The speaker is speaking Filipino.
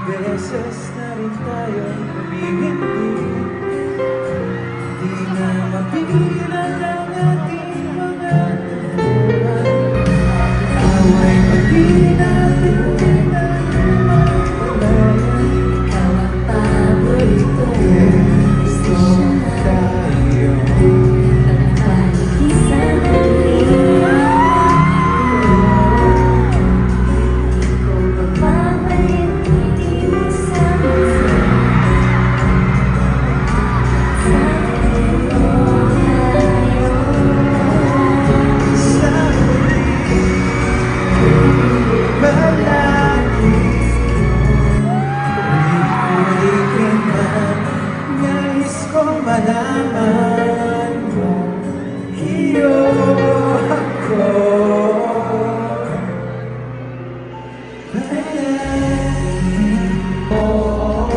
beses na rin tayong humihindi. Di na mapigilan ang ating mga tuturan. Away pag di natin pinagmamalayan. Ikaw ang paborito. Gusto tayo. Pagpalikisan natin. Ikaw magbabalik, hindi mo sama. Malaman mo, iyo ako. Oh,